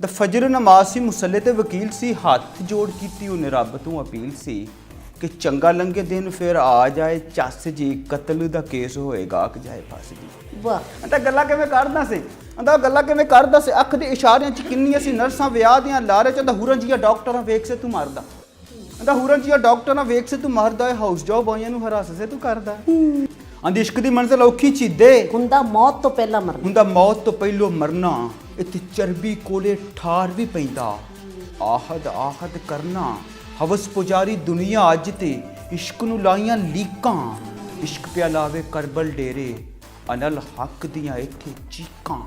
The फजर नमाज सी मुसल्ले ते वकील सी हथ जोड़ कीती उन्हें रब तू अपील सी कि चंगा लंघे दिन फिर आ जाए चस जी कतल दा केस होएगा कि जाए फस जी। वाह अंदा गल्ला किवें करदा सी अंदा गल्ला किवें करदा सी अख दे इशारियां च किन्नियां सी नर्सां विआह दियां लारे च अंदा हुरन जिया डॉक्टरां वेख से तू मारदा अंदा हुरन जिया डॉक्टरां वेख से तू मारदा है हाउस जॉब आइयां नु हरास से तू करदा अंदी इश्क दी मंजिल औखी चीदे हुंदा मौत तो पहला मरना हुंदा मौत तो पहलो मरना इत्थे चरबी कोले ठार भी पैंदा आहद आहद करना हवस पुजारी दुनिया अज ते इश्क नू लाइयां लीकां इश्क पिया लावे करबल डेरे अनल हक दियां इत्थे चीकां।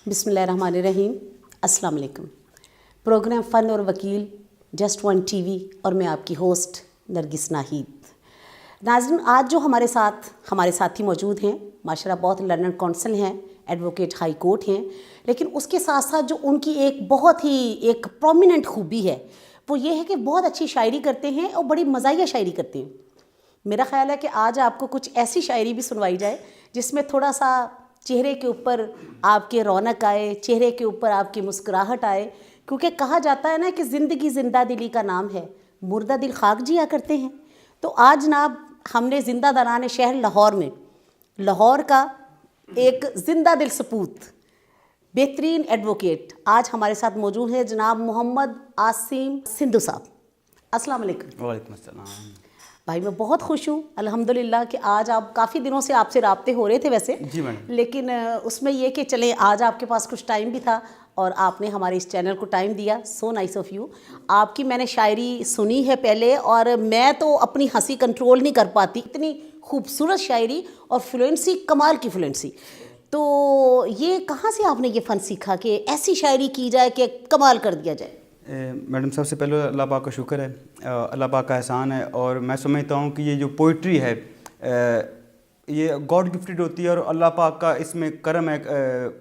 बिस्मिल्लाहिर्रहमानिर्रहीम। अस्सलाम वालेकुम। प्रोग्राम फ़न और वकील जस्ट वन टीवी और मैं आपकी होस्ट नरगिस नाहिद। नाज़रीन, आज जो हमारे साथी मौजूद हैं, माशाल्लाह बहुत लर्नर काउंसिल हैं, एडवोकेट हाई कोर्ट हैं, लेकिन उसके साथ साथ जो उनकी एक बहुत ही एक प्रोमिनेंट खूबी है वो ये है कि बहुत अच्छी शायरी करते हैं और बड़ी मज़ाहिया शायरी करते हैं। मेरा ख़्याल है कि आज आपको कुछ ऐसी शायरी भी सुनवाई जाए जिसमें थोड़ा सा चेहरे के ऊपर आपके रौनक आए, चेहरे के ऊपर आपकी मुस्कुराहट आए, क्योंकि कहा जाता है ना कि ज़िंदगी ज़िंदा दिली का नाम है, मुर्दा दिल खाक जिया करते हैं। तो आज जनाब हमने ज़िंदा दरान शहर लाहौर में लाहौर का एक ज़िंदा दिल सपूत बेहतरीन एडवोकेट आज हमारे साथ मौजूद है, जनाब मोहम्मद आसिम सिंधु साहब। अस्सलाम वालेकुम। वालेकुम अस्सलाम। भाई मैं बहुत खुश हूँ अल्हम्दुलिल्लाह कि आज आप काफ़ी दिनों से आपसे राब्ते हो रहे थे वैसे जी मैडम, लेकिन उसमें ये कि चले आज आपके पास कुछ टाइम भी था और आपने हमारे इस चैनल को टाइम दिया। So nice of you. आपकी मैंने शायरी सुनी है पहले और मैं तो अपनी हंसी कंट्रोल नहीं कर पाती, इतनी खूबसूरत शायरी और फ्लुएंसी, कमाल की फ्लुएंसी। तो ये कहाँ से आपने ये फ़न सीखा कि ऐसी शायरी की जाए कि कमाल कर दिया जाए? मैडम सबसे पहले अल्लाह पाक का शुक्र है, अल्लाह पाक का एहसान है और मैं समझता हूँ कि ये जो पोइट्री है ये गॉड गिफ्टेड होती है और अल्लाह पाक का इसमें करम है,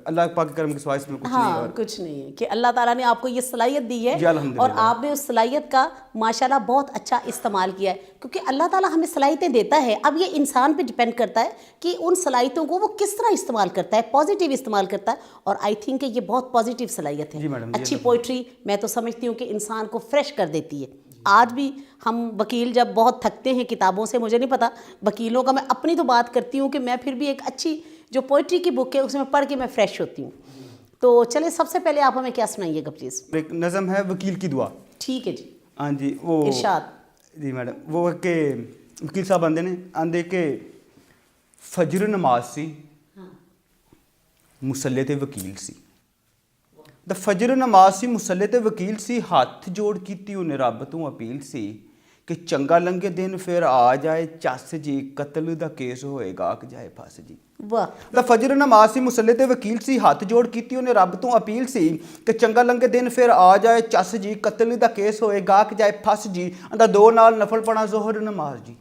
अल्लाह पाक के करम के सिवा इसमें कुछ नहीं है। और कुछ नहीं है कि अल्लाह ताला ने आपको ये सलाहियत दी है जी, अल्हम्दुलिल्लाह। और आपने उस सलाहियत का माशाल्लाह बहुत अच्छा इस्तेमाल किया है, क्योंकि अल्लाह ताला हमें सलाहियतें देता है। अब ये इंसान पे डिपेंड करता है कि उन सलाहियतों को वो किस तरह इस्तेमाल करता है, पॉजिटिव इस्तेमाल करता है। और आई थिंक कि ये बहुत पॉजिटिव सलाहियत जी है। मैडम, अच्छी पोइट्री मैं तो समझती हूँ कि इंसान को फ्रेश कर देती है। आज भी हम वकील जब बहुत थकते हैं किताबों से, मुझे नहीं पता वकीलों का, मैं अपनी तो बात करती हूँ कि मैं फिर भी एक अच्छी जो पोइट्री की बुक है उसमें पढ़ के मैं फ्रेश होती हूँ। तो चले सबसे पहले आप हमें क्या सुनाइएगा प्लीज़? एक नज़म है वकील की दुआ। ठीक है जी, हाँ जी, वो इरशाद। जी मैडम, वो है कि वकील साहब आंदे के फजर नमाज सी मुसल्ले ते वकील सी। द फजर नमाज सी मुसल्ले ते वकील सी हथ जोड़ कीती उन्हें रब तू अपील सी कि चंगा लंघे दिन फिर आ जाए चस जी कतल दा केस होएगा कि जाए फस जी। वाह, द फजर नमाज सी मुसल्ले ते वकील सी हथ जोड़ कीती उन्हें रब तू अपील सी कि चंगा लंघे दिन फिर आ जाए चस जी कतल दा केस होएगा कि जाए फस जी। अंदा दो नाल नफल पढ़ा जोहर नमाज जी।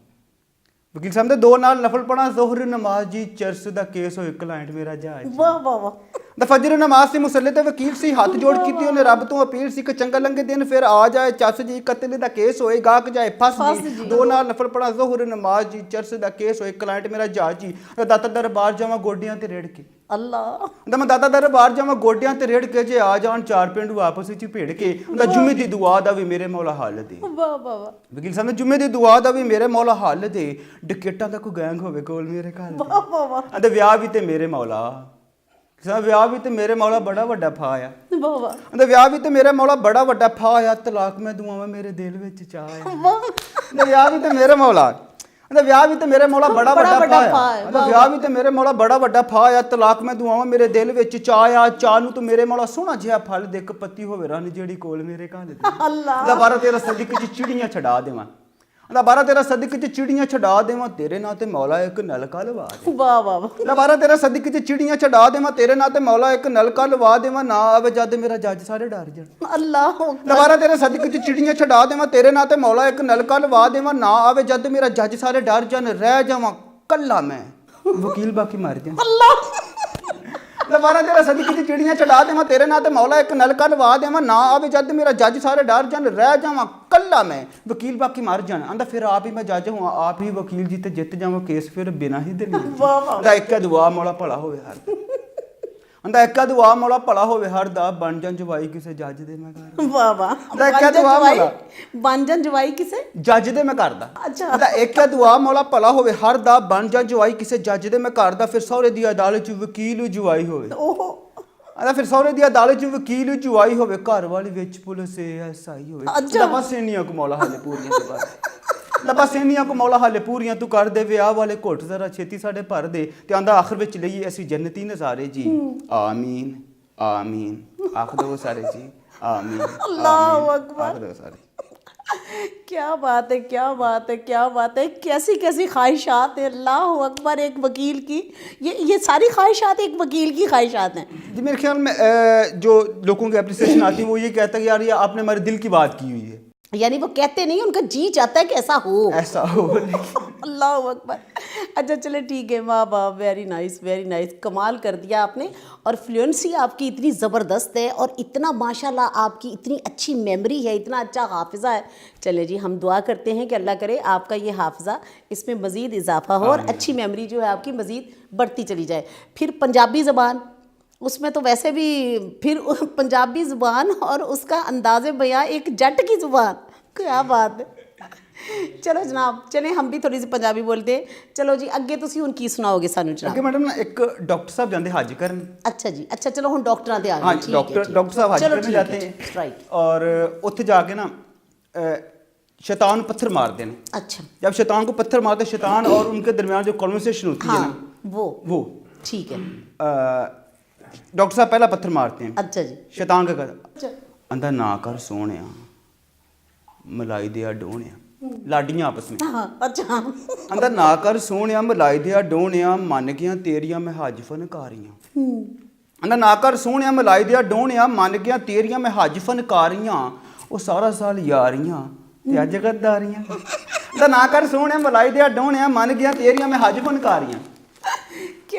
वकील साहब दे दो नाल नफल पढ़ा जोहर नमाज जी, चर्स दा केस होए क्लाइंट मेरा जहाज जी। वाह वाह वाह। द फजर नमाज सी मुसल्ले ते वकील सी हथ जोड़ कीती उन्हें रब तू अपील सी कि चंगा लंघे दिन फिर आ जाए चस जी कतल दा केस होएगा कि जाए फस जी। दो नाल नफल पढ़ा जोहर नमाज जी, चर्स दा केस होए क्लाइंट मेरा जहाज जी। दाता दरबार जावां गोडियां ते रेड़ के अल्लाह दा मैं दाता दरबार जावां गोडियां ते रेड़ के जे आ जान चार पिंड आपस विच भेड़ के दा जुम्मे दी दुआ दा भी मेरे मौला हाल दे। वाह वाह वाह। वकील साहब ने जुम्मे दी दुआ दा भी मेरे मौला हाल दे। डकैटां दा कोई गैंग होवे कोल मेरे घर वाह वाह वाह। अंदे विआह भी ते मेरे मौला साहब विआह भी ते मेरे मौला बड़ा वड्डा फा आ। वाह वाह। अंदे विआह भी ते मेरे मौला बड़ा वड्डा फा आ। तलाक मैं दुआवां मेरे दिल विच चा आ। वाह अंदे विआह भी ते मेरे मौला अंदे विआह भी ते मेरे मौला बड़ा वड्डा फा आ। अंदे विआह भी ते मेरे मौला बड़ा वड्डा फा आ। तलाक मैं दुआवां मेरे दिल विच चा आ। चा नूं तू मेरे मौला सोहना जिहा फल दे, इक पत्ती होवे रन जेड़ी कोल मेरे घर दे। अल्लाह अंदा 12-13 सदिक च चिड़ियां छड़ा देवां। अंदा 12-13 सदिक च चिड़ियां छड़ा देवां तेरे नां ते मौला एक नलका लवा दे। वाह वाह वाह। अंदा 12-13 सदिक च चिड़ियां छड़ा देवां तेरे नां ते मौला एक नलका लवा देवां। ना आवे जद मेरा जज सारे डर जाण। अल्लाह अंदा 12-13 सदिक च चिड़ियां छड़ा देवां तेरे नां ते मौला एक नलका लवा देवां। ना आवे जद मेरा जज सारे डर जाण। रह जावां कल्ला मैं वकील बाकी मर जाण। अल्लाह ਦੁਬਾਰਾ ਤੇਰਾ ਸਦਕੀ ਦੀ ਚਿੜੀਆਂ ਚੜਾ ਦੇਵਾਂ ਤੇਰੇ ਨਾਂ ਤੇ ਮੌਲਾ ਇੱਕ ਨਲਕਾ ਲਵਾ ਦੇਵਾਂ ਨਾ ਆਵੇ ਜਦ ਮੇਰਾ ਜੱਜ ਸਾਰੇ ਡਰ ਜਾਣ ਰਹਿ ਜਾਵਾਂ ਕੱਲਾ ਮੈਂ ਵਕੀਲ ਬਾਕੀ ਮਰ ਜਾਣ ਆਂਦਾ ਫਿਰ ਆਪ ਹੀ ਮੈਂ ਜੱਜ ਹਾਂ ਆਪ ਹੀ ਵਕੀਲ ਜੀ ਤੇ ਜਿੱਤ ਜਾਵਾਂ ਕੇਸ ਫਿਰ ਬਿਨਾਂ ਹੀ ਦਲੀਲ ਵਾਹ ਵਾਹ ਦਾ ਇੱਕ ਦੁਆ ਮੌਲਾ ਭਲਾ ਹੋਵੇ ਹਰ ਆਂਦਾ ਇੱਕ ਦੁਆ ਮੌਲਾ ਭਲਾ ਹੋਵੇ ਹਰ ਦਾ ਬਣ ਜਾਣ ਜਵਾਈ ਕਿਸੇ ਜੱਜ ਦੇ ਮੈਂ ਘਰ ਵਾਹ ਵਾਹ ਦਾ ਇੱਕ ਦੁਆ ਮੌਲਾ ਬਣ ਜਾਣ ਜਵਾਈ ਕਿਸੇ ਜੱਜ ਦੇ ਮੈਂ ਕਰਦਾ ਅੱਛਾ ਦਾ ਇੱਕ ਦੁਆ ਮੌਲਾ ਭਲਾ ਹੋਵੇ ਹਰ ਦਾ ਬਣ ਜਾਣ ਜਵਾਈ ਕਿਸੇ ਜੱਜ ਦੇ ਮੈਂ ਕਰਦਾ ਫਿਰ ਸਹੁਰੇ ਦੀ ਅਦਾਲਤ 'ਚ ਵਕੀਲ ਜਵਾਈ ਹੋਵੇ ਓਹੋ ਆਂਦਾ ਫਿਰ ਸਹੁਰੇ ਦੀ ਅਦਾਲਤ 'ਚ ਵਕੀਲ ਜਵਾਈ ਹੋਵੇ ਘਰ ਵਾਲੀ ਵਿੱਚ ਪੁਲਿਸ ਐਸਆਈ ਹੋਵੇ ਅੱਛਾ। ਬਸ ਇੰਨੀਆਂ ਕੁ ਮੌਲਾ ਹਾਲੇ ਪੂਰੀਆਂ ਤੇ ਬਾਅਦ ਬਸ ਇੰਨੀਆਂ ਕੁ ਮੌਲਾ ਹਾਲੇ ਪੂਰੀਆਂ ਤੂੰ ਕਰ ਦੇ ਵਿਆਹ ਵਾਲੇ ਘੁੱਟ ਜ਼ਰਾ ਛੇਤੀ ਸਾਡੇ ਭਰ ਦੇ ਤੇ ਆਂਦਾ ਆਖਰ ਵਿੱਚ ਲਈਏ ਅਸੀਂ ਜੰਨਤੀ ਨਜ਼ਾਰੇ ਜੀ ਆਮੀਨ ਆਮੀਨ ਆਖ ਦੋ ਸਾਰੇ ਜੀ ਆਮੀਨ ਅੱਲਾਹੁ ਅਕबर ਆਖ ਦੋ ਸਾਰੇ क्या बात है क्या बात है क्या बात है कैसी कैसी ख्वाहिशात है अल्लाह अकबर एक वकील की ये सारी ख्वाहिशात एक वकील की ख्वाहिशात हैं जी मेरे ख्याल में जो लोगों की अप्रिसिएशन आती है वो ये कहता है कि यार ये आपने हमारे दिल की बात की हुई है यानी वो कहते नहीं उनका जी चाहता है कि ऐसा हो अल्लाह अकबर अच्छा चले ठीक है वाह वाह वेरी नाइस कमाल कर दिया आपने और फ्लुएंसी आपकी इतनी ज़बरदस्त है और इतना माशाल्लाह आपकी इतनी अच्छी मेमोरी है इतना अच्छा हाफिज़ा है चले जी हम दुआ करते हैं कि अल्लाह करे आपका ये हाफिज़ा इसमें मज़ीद इजाफा हो और अच्छी मेमोरी जो है आपकी मज़ीद बढ़ती चली जाए फिर पंजाबी ज़बान उसमें तो वैसे भी फिर पंजाबी ज़ुबान और उसका अंदाज़ बयां एक जट की ज़ुबान क्या बात है चलो जनाब चले हम भी थोड़ी सी पंजाबी बोलते हैं चलो जी अगे तुसी हुण की सुनाओगे सानू जनाब ਅੱਗੇ मैडम ना एक डॉक्टर साहब जाते हज करन अच्छा जी अच्छा चलो हुण डॉक्टरां ते आ हाँ गए डॉक्टर साहब हज करने जाते हैं राइट और उत्थे जाके ना शैतान पत्थर मारते हैं अच्छा जब शैतान को पत्थर मारते शैतान और उनके दरमियान जो कन्वर्सेशन होती है हाँ ना वो अ, ठीक है डॉक्टर साहब पहला पत्थर मारते हैं अच्छा जी शैतान का कहता अच्छा अंधा ना कर सोहणिया मलाई दिया डोहणिया लाडियां आपस में हाँ अच्छा अंधा ना कर सोहणिया मलाई दिया डोहणिया मन गया तेरिया मैं हज फनकारियां अंधा ना कर सोहणिया मलाई दिया डोहणिया मन गया तेरिया मैं हज फनकारियां ਉਹ ਸਾਰਾ ਸਾਲ ਯਾਰੀਆਂ ਤੇ ਅੱਜ ਗੱਦਾਰੀਆਂ ਦਾ ਨਾ ਕਰ ਸੋਹਣਿਆ ਮਲਾਈ ਦੇ ਡੋਹਣਿਆ ਮੰਨ ਗਿਆ ਤੇਰੀਆਂ ਮੈਂ ਹਜ ਫਨਕਾਰੀਆਂ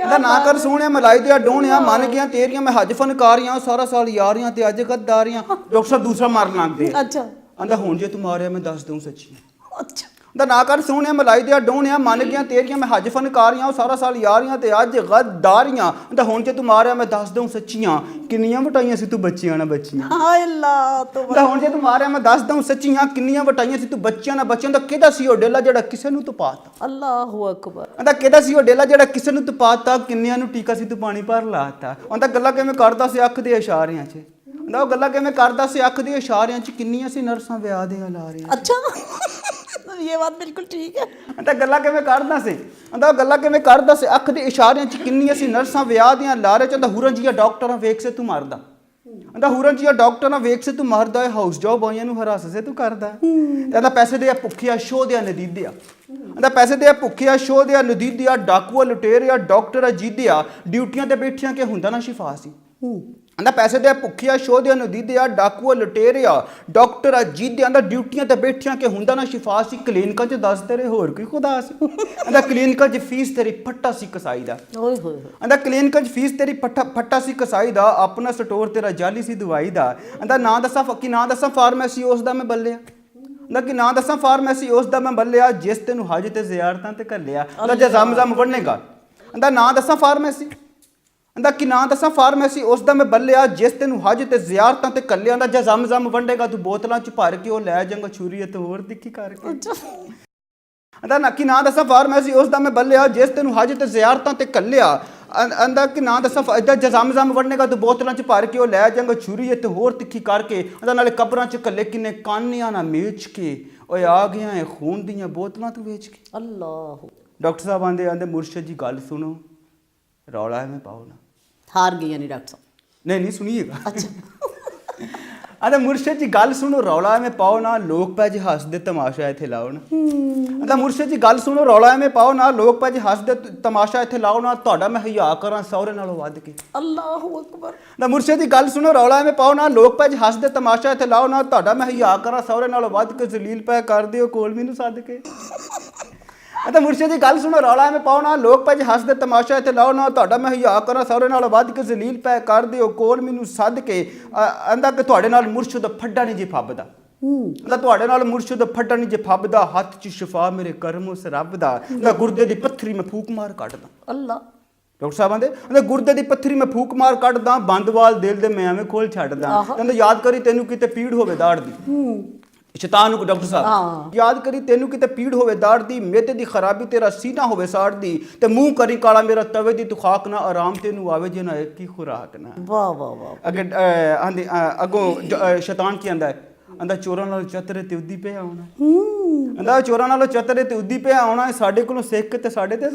ਦਾ ਨਾ ਕਰ ਸੋਹਣਿਆ ਮਲਾਈ ਦੇ ਡੋਹਣਿਆ ਮੰਨ ਗਿਆ ਤੇਰੀਆਂ ਮੈਂ ਹਜ ਫਨਕਾਰੀਆਂ ਉਹ ਸਾਰਾ ਸਾਲ ਯਾਰੀਆਂ ਤੇ ਅੱਜ ਗੱਦਾਰੀਆਂ ਡਾਕਟਰ ਸਾਹਿਬ ਦੂਸਰਾ ਮਾਰਨ ਲੱਗਦੇ अच्छा ਆਂਦਾ ਹੁਣ ਜੇ ਤੂੰ ਮਾਰਿਆ ਮੈਂ ਦੱਸ ਦਊਂ ਸੱਚੀ अच्छा ਦਾ ਨਾ ਕਰ ਸੋਹਣਿਆ ਮਲਾਈ ਦੇ ਡੋਹਣਿਆ ਮੰਨ ਗਿਆ ਤੇਰੀਆਂ ਮੈਂ ਹਜ ਫਨਕਾਰੀਆਂ ਉਹ ਸਾਰਾ ਸਾਲ ਯਾਰੀਆਂ ਤੇ ਅੱਜ ਗੱਦਾਰੀਆਂ ਆਂਦਾ ਹੁਣ ਜੇ ਤੂੰ ਮਾਰਿਆ ਮੈਂ ਦੱਸ ਦਊਂ ਸੱਚੀਆਂ ਕਿੰਨੀਆਂ ਵਟਾਈਆਂ ਸੀ ਤੂੰ ਬੱਚੀਆਂ ਨਾ ਬੱਚੀਆਂ हाय अल्लाह तो ਦਾ ਹੁਣ ਜੇ ਤੂੰ ਮਾਰਿਆ ਮੈਂ ਦੱਸ ਦਊਂ ਸੱਚੀਆਂ ਕਿੰਨੀਆਂ ਵਟਾਈਆਂ ਸੀ ਤੂੰ ਬੱਚਿਆਂ ਨਾਲ ਬੱਚਿਆਂ ਦਾ ਕਿਹਦਾ ਸੀ ਉਹ ਡੇਲਾ ਜਿਹੜਾ ਕਿਸੇ ਨੂੰ ਤੂੰ ਪਾਤਾ अल्लाह अकबर ਕਹਿੰਦਾ ਕਿਹਦਾ ਸੀ ਉਹ ਡੇਲਾ ਜਿਹੜਾ ਕਿਸੇ ਨੂੰ ਤੂੰ ਪਾਤਾ ਕਿੰਨਿਆਂ ਨੂੰ ਟੀਕਾ ਸੀ ਤੂੰ ਪਾਣੀ ਭਰ ਲਾਤਾ ਉਹਦਾ ਗੱਲਾਂ ਕਿਵੇਂ ਕਰਦਾ ਸੀ ਅੱਖ ਦੇ ਇਸ਼ਾਰਿਆਂ 'ਚ ਕਹਿੰਦਾ ਉਹ ਗੱਲਾਂ ਕਿਵੇਂ ਕਰਦਾ ਸੀ ਅੱਖ ਦੇ ਇਸ਼ਾਰਿਆਂ 'ਚ ਕਿੰਨੀਆਂ ਸੀ ਨਰਸਾਂ ਵਿਆਹ ਦੇ ਲਾ ਰਹੀਆਂ अच्छा ये बात बिल्कुल ठीक है ਕਹਿੰਦਾ ਗੱਲਾਂ ਕਿਵੇਂ ਕਰਦਾ ਸੀ ਕਹਿੰਦਾ ਉਹ ਗੱਲਾਂ ਕਿਵੇਂ ਕਰਦਾ ਸੀ ਅੱਖ ਦੇ ਇਸ਼ਾਰਿਆਂ 'ਚ ਕਿੰਨੀਆਂ ਸੀ ਨਰਸਾਂ ਵਿਆਹ ਦੀਆਂ ਲਾ ਰਹੇ ਚੰਦਾ ਹੁਰਨ ਜੀਆ ਡਾਕਟਰਾਂ ਵੇਖ ਸੇ ਤੂੰ ਮਰਦਾ ਕਹਿੰਦਾ ਹੁਰਨ ਜੀਆ ਡਾਕਟਰਾਂ ਵੇਖ ਸੇ ਤੂੰ ਮਰਦਾ ਹਾਊਸ ਜੌਬ ਆਈਆਂ ਨੂੰ ਹਰਾਸ ਸੇ ਤੂੰ ਕਰਦਾ ਕਹਿੰਦਾ ਪੈਸੇ ਦੇ ਭੁੱਖਿਆ ਸ਼ੋਅ ਦੇ ਨਦੀਦਿਆ ਕਹਿੰਦਾ ਪੈਸੇ ਦੇ ਭੁੱਖਿਆ ਸ਼ੋਅ ਦੇ ਨਦੀਦਿਆ ਡਾਕੂਆ ਲੁਟੇਰਿਆ ਡਾਕਟਰ ਅਜੀਦਿਆ ਡਿਊਟੀਆਂ ਤੇ ਬੈਠਿਆਂ ਕਿ ਹੁੰਦਾ ਨਾ ਸ਼ਿਫਾ ਸੀ ਕਹਿੰਦਾ ਪੈਸੇ ਦੇ ਭੁੱਖਿਆ ਸ਼ੋਅ ਦੇ ਨਦੀਦਿਆ ਡਾਕੂਆ ਲੁਟੇਰਿਆ ਡਾਕਟਰ ਅਜੀਦਿਆਂ ਦਾ ਡਿਊਟੀਆਂ ਤੇ ਬੈਠਿਆਂ ਕਿ ਹੁੰਦਾ ਨਾ ਸ਼ਿਫਾ ਸੀ ਕਲੀਨਿਕਾਂ 'ਚ ਦੱਸ ਤੇਰੇ ਹੋਰ ਕੋਈ ਖੁਦਾ ਸੀ ਕਹਿੰਦਾ ਕਲੀਨਿਕਾਂ 'ਚ ਫੀਸ ਤੇਰੀ ਫੱਟਾ ਸੀ ਕਸਾਈ ਦਾ ओए होए ਕਹਿੰਦਾ ਕਲੀਨਿਕਾਂ 'ਚ ਫੀਸ ਤੇਰੀ ਫੱਟਾ ਸੀ ਕਸਾਈ ਦਾ ਆਪਣਾ ਸਟੋਰ ਤੇਰਾ ਜਾਲੀ ਸੀ ਦਵਾਈ ਦਾ ਕਹਿੰਦਾ ਨਾਂ ਦੱਸਾਂ ਫਾਰਮੇਸੀ ਉਸ ਦਾ ਮੈਂ ਬੱਲਿਆ ਕਹਿੰਦਾ ਕਿ ਨਾਂ ਦੱਸਾਂ ਫਾਰਮੇਸੀ ਉਸ ਦਾ ਮੈਂ ਬੱਲਿਆ ਜਿਸ ਤੈਨੂੰ ਹਜ ਤੇ ਜ਼ਿਆਰਤਾਂ ਤੇ ਘੱਲਿਆ ਕਹਿੰਦਾ ਜੇ ਜ਼ਮ ਵੜਨੇਗਾ ਕਹਿੰਦਾ ਨਾਂ ਦੱਸਾਂ ਫਾਰਮੇਸੀ ਕਹਿੰਦਾ ਕਿ ਨਾਂ ਦੱਸਾਂ ਫਾਰਮੇਸੀ ਉਸ ਦਾ ਮੈਂ ਬੱਲਿਆ ਜਿਸ ਤੈਨੂੰ ਹਜ ਤੇ ਜ਼ਿਆਰਤਾਂ ਤੇ ਕੱਲਿਆਂ ਦਾ ਜੇ ਜ਼ਮ ਵੰਡੇਗਾ ਤੂੰ ਬੋਤਲਾਂ 'ਚ ਭਰ ਕੇ ਉਹ ਲੈ ਜਾਂਗਾ ਛੁਰੀ ਤੇ ਹੋਰ ਤਿੱਖੀ ਕਰਕੇ ਕਹਿੰਦਾ ਨਾ ਕਿ ਨਾਂ ਦੱਸਾਂ ਫਾਰਮੇਸੀ ਉਸ ਦਾ ਮੈਂ ਬੱਲਿਆ ਜਿਸ ਤੈਨੂੰ ਹਜ ਤੇ ਜ਼ਿਆਰਤਾਂ ਤੇ ਕੱਲਿਆ ਕਹਿੰਦਾ ਕਿ ਨਾਂ ਦੱਸਾਂ ਜੇ ਜ਼ਮ ਵੰਡੇਗਾ ਤੂੰ ਬੋਤਲਾਂ 'ਚ ਭਰ ਕੇ ਉਹ ਲੈ ਜਾਂਗਾ ਛੁਰੀ ਤੇ ਹੋਰ ਤਿੱਖੀ ਕਰਕੇ ਕਹਿੰਦਾ ਨਾਲੇ ਕਬਰਾਂ 'ਚ ਕੱਲੇ ਕਿੰਨੇ ਕਾਨੀਆਂ ਨਾ ਮੇਚ ਕੇ ਓਏ ਆ ਗਿਆ ਇਹ ਖੂਨ ਦੀਆਂ ਬੋਤਲਾਂ ਤੂੰ ਵੇਚ ਕੇ अल्लाह ਡਾਕਟਰ ਸਾਹਿਬ ਆਂਦੇ ਮੁਰਸ਼ਦ ਜੀ ਗੱਲ ਸੁਣੋ ਰੌਲਾ ਐਵੇਂ ਪਾਓ ਨਾ हार गई यानी डॉक्टर साहब नहीं सुनिएगा अच्छा अरे मुर्शिद जी गल सुनो रौला में पाओ ना लोग पै जी हसदे तमाशा इत्थे लाओ ना अरे मुर्शिद जी गल सुनो रौला में पाओ ना लोग पै जी हसदे तमाशा इत्थे लाओ ना तुहाडा मैं हया करा सौरे नालों वध के अल्लाह अकबर ना मुर्शिद जी गल सुनो रौला में पाओ ना लोग पै जी हसदे तमाशा इत्थे लाओ ना तुहाडा मैं हया करा सौरे नालों वध के जलील पै कर दिओ कोल मैनू सद के ਤਾਂ ਮੁਰਸ਼ਿਦ ਦੀ ਗੱਲ ਸੁਣੋ, ਰੌਲਾ ਐਵੇਂ ਪਾਓ ਨਾ, ਲੋਕ ਭਾਜੀ ਹੱਸਦੇ ਤਮਾਸ਼ਾ ਇੱਥੇ ਲਾਓ ਨਾ, ਤੁਹਾਡਾ ਮੈਂ ਹਿਆ ਕਰਾਂ ਸਹੁਰੇ ਨਾਲ ਵੱਧ ਕੇ ਜ਼ਲੀਲ ਪੈ ਕਰ ਦਿਓ, ਕੋਲ ਮੈਨੂੰ ਸੱਦ ਕੇ ਆਂਦਾ ਕਿ ਤੁਹਾਡੇ ਨਾਲ ਮੁਰਸ਼ਿਦ ਫੱਡਾ ਨਹੀਂ ਜੇ ਫੱਬਦਾ। ਕਹਿੰਦਾ ਤੁਹਾਡੇ ਨਾਲ ਮੁਰਸ਼ਿਦ ਫੱਡਾ ਨਹੀਂ ਜੇ ਫੱਬਦਾ, ਹੱਥ 'ਚ ਸ਼ਿਫਾ ਮੇਰੇ ਕਰਮ ਉਸ ਰੱਬ ਦਾ, ਕਹਿੰਦਾ ਗੁਰਦੇ ਦੀ ਪੱਥਰੀ ਮੈਂ ਫੂਕ ਮਾਰ ਕੱਢਦਾ। ਅੱਲਾ ਡਾਕਟਰ ਸਾਹਿਬ ਆਂਦੇ ਕਹਿੰਦੇ ਗੁਰਦੇ ਦੀ ਪੱਥਰੀ ਮੈਂ ਫੂਕ ਮਾਰ ਕੱਢਦਾ, ਬੰਦਵਾਲ ਦਿਲ ਦੇ ਮੈਂ ਐਵੇਂ ਖੋਲ ਛੱਡਦਾ। ਕਹਿੰਦੇ ਯਾਦ ਕਰੀ ਤੈਨੂੰ ਕਿਤੇ ਪੀੜ ਹੋਵੇ ਦਾੜ ਦੀ, ਸ਼ੈਤਾਨ ਨੂੰ ਡਾਕਟਰ ਸਾਹਿਬ ਯਾਦ ਕਰੀ ਤੈਨੂੰ ਕਿਤੇ ਪੀੜ ਹੋਵੇ ਦਾੜ ਦੀ, ਮੇਤੇ ਦੀ ਖਰਾਬੀ ਤੇਰਾ ਸੀਨਾ ਹੋਵੇ ਸਾੜ ਦੀ, ਤੇ ਮੂੰਹ ਕਰੀ ਕਾਲਾ ਮੇਰਾ ਤਵੇ ਦੀ, ਤੂੰ ਖਾਕ ਨਾ ਆਰਾਮ ਤੈਨੂੰ ਆਵੇ ਜੇ ਨਾ ਇੱਕ ਹੀ ਖੁਰਾਕ ਨਾ। ਵਾਹ ਵਾਹ ਵਾਹ। ਅੱਗੇ ਆਂਦੇ ਅੱਗੋਂ ਸ਼ੈਤਾਨ ਕੀ ਆਂਦਾ ਹੈ, ਆਂਦਾ ਚੋਰਾਂ ਨਾਲ ਚਤਰੇ ਤੇ ਉੱਦੀ ਪਿਆ ਆਉਣਾ। ਆਂਦਾ ਚੋਰਾਂ ਨਾਲ ਚਤਰੇ ਤੇ ਉੱਦੀ ਪਿਆ ਆਉਣਾ, ਸਾਡੇ ਕੋਲੋਂ ਸਿੱਖ ਕੇ ਤੇ ਸਾਡੇ ਤੇ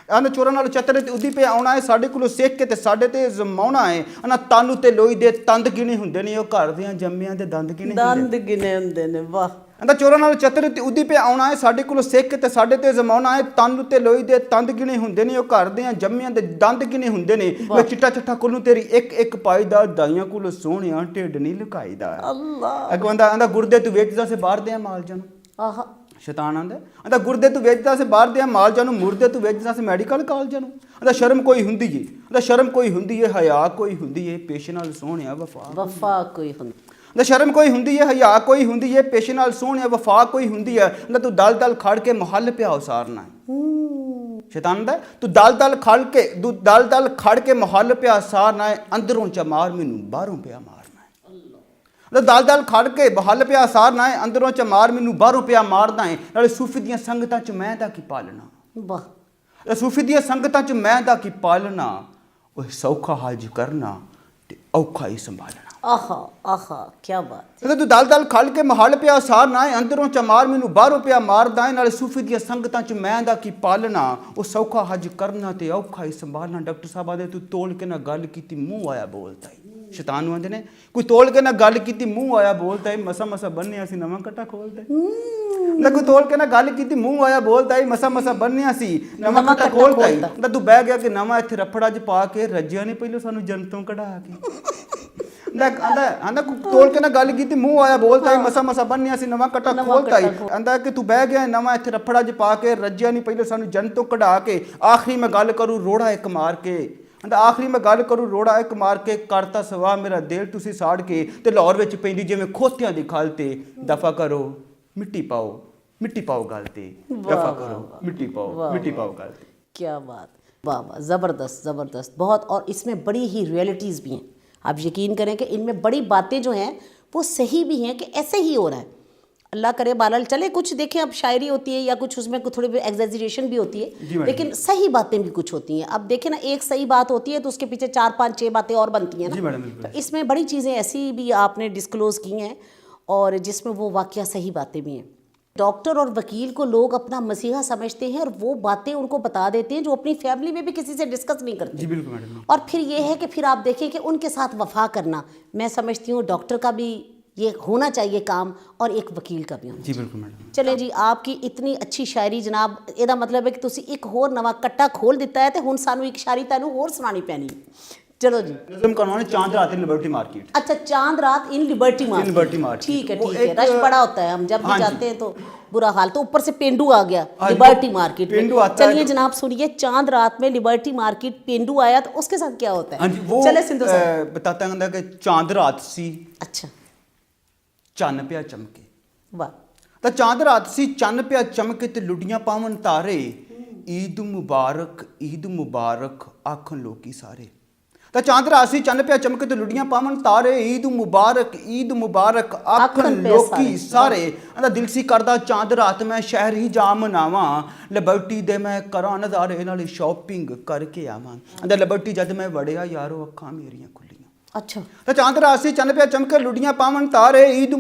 ਆਂਦਾ ਚੋਰਾਂ ਨਾਲ ਚਤਰੇ ਤੇ ਉੱਦੀ ਪਿਆ ਆਉਣਾ ਹੈ, ਸਾਡੇ ਕੋਲੋਂ ਸਿੱਖ ਕੇ ਤੇ ਸਾਡੇ ਤੇ ਜ਼ਮਾਉਣਾ ਹੈ। ਆਂਦਾ ਤਾਨੂੰ ਤੇ ਲੋਈ ਦੇ ਤੰਦ ਗਿਣੇ ਹੁੰਦੇ ਨੇ, ਉਹ ਘਰ ਦੀਆਂ ਜੰਮਿਆਂ ਦੇ ਦੰਦ ਗਿਣੇ ਹੁੰਦੇ ਨੇ। ਵਾਹ। ਆਂਦਾ ਚੋਰਾਂ ਨਾਲ ਚਤਰੇ ਤੇ ਉੱਦੀ ਪਿਆ ਆਉਣਾ ਹੈ, ਸਾਡੇ ਕੋਲੋਂ ਸਿੱਖ ਕੇ ਤੇ ਸਾਡੇ ਤੇ ਜ਼ਮਾਉਣਾ ਹੈ, ਤਾਨੂੰ ਤੇ ਲੋਈ ਦੇ ਤੰਦ ਗਿਣੇ ਹੁੰਦੇ ਨੇ, ਉਹ ਘਰ ਦੀਆਂ ਜੰਮਿਆਂ ਦੇ ਦੰਦ ਗਿਣੇ ਹੁੰਦੇ ਨੇ। ਮੈਂ ਚਿੱਟਾ ਚਿੱਟਾ ਕੋਲੋਂ ਤੇਰੀ ਇੱਕ ਇੱਕ ਪਾਈਦਾ, ਦਾਈਆਂ ਕੋਲੋਂ ਸੋਹਣਿਆ ਢਿੱਡ ਨਹੀਂ ਲੁਕਾਈਦਾ। ਅੱਲਾਹ। ਅੱਗੋਂ ਆਂਦਾ ਗੁਰਦੇ ਤੂੰ ਵੇਚਦਾ ਸੇ ਬਾਹਰ ਦੇ ਮਾਲ ਜਾਨੂੰ। ਆਹਾ। ਸ਼ੈਤਾਨ ਆਂਦਾ ਗੁਰਦੇ ਤੂੰ ਵੇਚਦਾ ਸੇ ਬਾਹਰ ਦੇ ਮਾਲ ਜਾਨੂੰ, ਮੁਰਦੇ ਤੂੰ ਵੇਚਦਾ ਸੇ ਮੈਡੀਕਲ ਕਾਲਜਾਂ ਨੂੰ। ਆਂਦਾ ਸ਼ਰਮ ਕੋਈ ਹੁੰਦੀ ਏ, ਆਂਦਾ ਸ਼ਰਮ ਕੋਈ ਹੁੰਦੀ ਏ, ਹਯਾ ਕੋਈ ਹੁੰਦੀ ਏ, ਪੇਸ਼ੇ ਨਾਲ ਸੋਹਣਿਆ ਵਫਾ ਕੋਈ ਹੁੰਦੀ। ਆਂਦਾ ਸ਼ਰਮ ਕੋਈ ਹੁੰਦੀ ਏ, ਹਯਾ ਕੋਈ ਹੁੰਦੀ ਏ, ਪੇਸ਼ੇ ਨਾਲ ਸੋਹਣਿਆ ਵਫਾ ਕੋਈ ਹੁੰਦੀ ਏ। ਆਂਦਾ ਤੂੰ ਦਲ ਦਲ ਖੜ ਕੇ ਮੁਹੱਲ ਪਿਆ ਉਸਾਰਨਾ। ਸ਼ੈਤਾਨ ਆਂਦਾ ਤੂੰ ਦਲ ਦਲ ਖੜ ਕੇ ਮੁਹੱਲ ਪਿਆ ਉਸਾਰਨਾ ਹੈ, ਅੰਦਰੋਂ ਚਮਾਰ ਮੈਨੂੰ ਬਾਹਰੋਂ ਪਿਆ ਮਾਰਨਾ। ਦਲ ਦਲ ਖੜ ਕੇ ਬਹਲ ਪਿਆ ਸਾਰਨਾ ਹੈ, ਅੰਦਰੋਂ ਚਮਾਰ ਮੈਨੂੰ ਬਾਹਰੋਂ ਪਿਆ ਮਾਰਦਾ ਹੈ। ਨਾਲੇ ਸੂਫੀ ਦੀਆਂ ਸੰਗਤਾਂ 'ਚ ਮੈਂ ਦਾ ਕੀ ਪਾਲਣਾ। ਵਾਹ। ਸੂਫੀ ਦੀਆਂ ਸੰਗਤਾਂ 'ਚ ਮੈਂ ਦਾ ਕੀ ਪਾਲਣਾ, ਉਹ ਸੌਖਾ ਹਜ ਕਰਨਾ ਤੇ ਔਖਾ ਹੀ ਸੰਭਾਲਣਾ। ਆਹਾ ਆਹਾ ਕੀ ਬਾਤ। ਤੂੰ ਦਲ ਦਲ ਖੜ ਕੇ ਮਹਲ ਪਿਆ ਸਾਰਨਾ ਹੈ, ਅੰਦਰੋਂ ਚਮਾਰ ਮੈਨੂੰ ਬਾਹਰੋਂ ਪਿਆ ਮਾਰਦਾ ਹੈ। ਨਾਲੇ ਸੂਫੀ ਦੀਆਂ ਸੰਗਤਾਂ 'ਚ ਮੈਂ ਦਾ ਕੀ ਪਾਲਣਾ, ਉਹ ਸੌਖਾ ਹਜ ਕਰਨਾ ਤੇ ਔਖਾ ਹੀ ਸੰਭਾਲਣਾ। ਡਾਕਟਰ ਸਾਹਿਬ ਆਦੇ ਤੂੰ ਤੋਲ ਕੇ ਨਾ ਗੱਲ ਕੀਤੀ ਮੂੰਹ ਆਇਆ ਬੋਲਦਾ ਹੀ। ਸ਼ੈਤਾਨ ਨੂੰ ਆਂਦੇ ਨੇ ਕੋਈ ਤੋਲ ਕੇ ਨਾ ਗੱਲ ਕੀਤੀ ਮੂੰਹ ਆਇਆ ਬੋਲਦਾ ਹੀ, ਮਸਾ ਮਸਾ ਬੰਨਿਆ ਸੀ ਨਵਾਂ ਕੱਟਾ ਖੋਲਦਾ ਹੀ। ਕੋਈ ਤੋਲ ਕੇ ਨਾ ਗੱਲ ਕੀਤੀ ਮੂੰਹ ਆਇਆ ਬੋਲਦਾ ਹੀ, ਮਸਾ ਮਸਾ ਬੰਨਿਆ ਸੀ ਨਵਾਂ ਕੱਟਾ ਖੋਲਦਾ ਹੀ। ਤੂੰ ਬਹਿ ਗਿਆ ਕਿ ਨਵਾਂ ਇੱਥੇ ਰੱਫੜਾ 'ਚ ਪਾ ਕੇ ਰੱਜਿਆ ਨਹੀਂ ਪਹਿਲੋਂ ਸਾਨੂੰ ਜਨਤੋਂ ਕਢਾ ਕੇ। ਆਂਦਾ ਤੋਲ ਕੇ ਨਾ ਗੱਲ ਕੀਤੀ ਮੂੰਹ ਆਇਆ ਬੋਲਦਾ ਹੀ, ਮਸਾ ਮਸਾ ਬੰਨਿਆ ਸੀ ਨਵਾਂ ਕੱਟਾ ਖੋਲਦਾ ਹੀ। ਆਂਦਾ ਕਿ ਤੂੰ ਬਹਿ ਗਿਆ ਨਵਾਂ ਇੱਥੇ ਰੱਫੜਾ 'ਚ ਪਾ ਕੇ ਰੱਜਿਆ ਨਹੀਂ ਪਹਿਲੋਂ ਸਾਨੂੰ ਜਨਤੋਂ ਕਢਾ ਕੇ। ਆਖਰੀ ਮੈਂ ਗੱਲ ਕਰੂ ਰੋੜਾ ਇੱਕ ਮਾਰ ਕੇ, ਆਂਦਾ ਆਖਰੀ ਮੈਂ ਗੱਲ ਕਰੂ ਰੋੜਾ ਇੱਕ ਮਾਰ ਕੇ, ਕਰਤਾ ਸਵਾ ਮੇਰਾ ਦਿਲ ਤੁਸੀਂ ਸਾੜ ਕੇ। ਤੇ ਲਾਹੌਰ ਵਿੱਚ ਪੈਂਦੀ ਜਿਵੇਂ ਖੋਤਿਆਂ ਦੀ ਖਲ ਤੇ, ਦਫਾ ਕਰੋ ਮਿੱਟੀ ਪਾਓ ਗਲ ਤੇ, ਦਫਾ ਕਰੋ ਮਿੱਟੀ ਪਾਓ गल ਤੇ। क्या बात, वाह वाह, ज़बरदस्त ज़बरदस्त बहुत। और इसमें बड़ी ही रियलिटीज़ भी हैं। आप यकीन करें कि इनमें बड़ी बातें जो हैं वो सही भी हैं कि ऐसे ही हो रहा है। अल्लाह करे बालाल चले। कुछ देखें अब शायरी होती है या कुछ उसमें थोड़ी एग्जैजरेशन भी होती है, लेकिन सही बातें भी कुछ होती हैं। अब देखें ना, एक सही बात होती है तो उसके पीछे 4 5 6 बातें और बनती हैं ना। तो इसमें बड़ी चीज़ें ऐसी भी आपने डिस्क्लोज़ की हैं और जिसमें वो वाकया सही बातें भी हैं। डॉक्टर और वकील को लोग अपना मसीहा समझते हैं और वो बातें उनको बता देते हैं जो अपनी फैमिली में भी किसी से डिस्कस नहीं करते। जी बिल्कुल मैडम। और फिर ये है कि फिर आप देखें कि उनके साथ वफा करना, मैं समझती हूँ डॉक्टर का भी ये होना चाहिए काम और एक वकील का भी होना। जी बिल्कुल मैडम। चलें जी, आपकी इतनी अच्छी शायरी जनाब, ਇਹਦਾ मतलब है कि तुसी एक होर नवा कट्टा खोल दिता है तो हुण सानू एक शायरी तैनू होर सुनानी पैनी। चलो जी। नज़म करवाने चांद रात इन लिबर्टी मार्केट। अच्छा, चांद रात इन लिबर्टी मार्केट। ठीक है ठीक है। रश बड़ा होता है, हम जब भी जाते हैं तो बुरा हाल। तो ऊपर से पेंडू आ गया लिबर्टी मार्केट में। चलिए जनाब सुनिए, चांद रात में लिबर्टी मार्केट पेंडू आया तो उसके साथ क्या होता है? चले सिंधु साहब बताता हूं कि चांद रात सी। अच्छा। चन्न पिया चमके। वाह। ਤਾਂ ਚਾਂਦ ਰਾਤ ਸੀ, ਚੰਨ ਪਿਆ ਚਮਕੇ ਤੇ ਲੁੱਡੀਆਂ ਪਾਵਨ ਤਾਰੇ। ਈਦ ਮੁਬਾਰਕ ਆਖਣ ਲੋਕੀ ਸਾਰੇ। ਤਾਂ ਚਾਂਦ ਰਾਤ ਸੀ, ਚੰਨ ਪਿਆ ਚਮਕੇ ਤੇ ਲੁੱਡੀਆਂ ਪਾਵਨ ਤਾਰੇ। ਈਦ ਮੁਬਾਰਕ ਆਖਣ ਲੋਕੀ ਸਾਰੇ। ਆਂਦਾ ਦਿਲ ਸੀ ਕਰਦਾ ਚਾਂਦ ਰਾਤ ਮੈਂ ਸ਼ਹਿਰ ਹੀ ਜਾ ਮਨਾਵਾਂ। ਲਿਬਰਟੀ ਦੇ ਮੈਂ ਕਰਾਂ ਨਜ਼ਾਰੇ, ਨਾਲੇ ਸ਼ਾਪਿੰਗ ਕਰਕੇ ਆਵਾਂ। ਆਂਦਾ ਲਿਬਰਟੀ ਜਦ ਮੈਂ ਵੜਿਆ ਯਾਰੋ ਅੱਖਾਂ ਮੇਰੀਆਂ ਖੁੱਲੀਆਂ। अच्छा। ਤਾਂ ਚਾਂਦ ਰਾਤ ਸੀ, ਚੰਨ ਪਿਆ ਚਮਕੇ ਲੁੱਡੀਆਂ ਪਾਵਨ ਤਾਰੇ। ਈਦ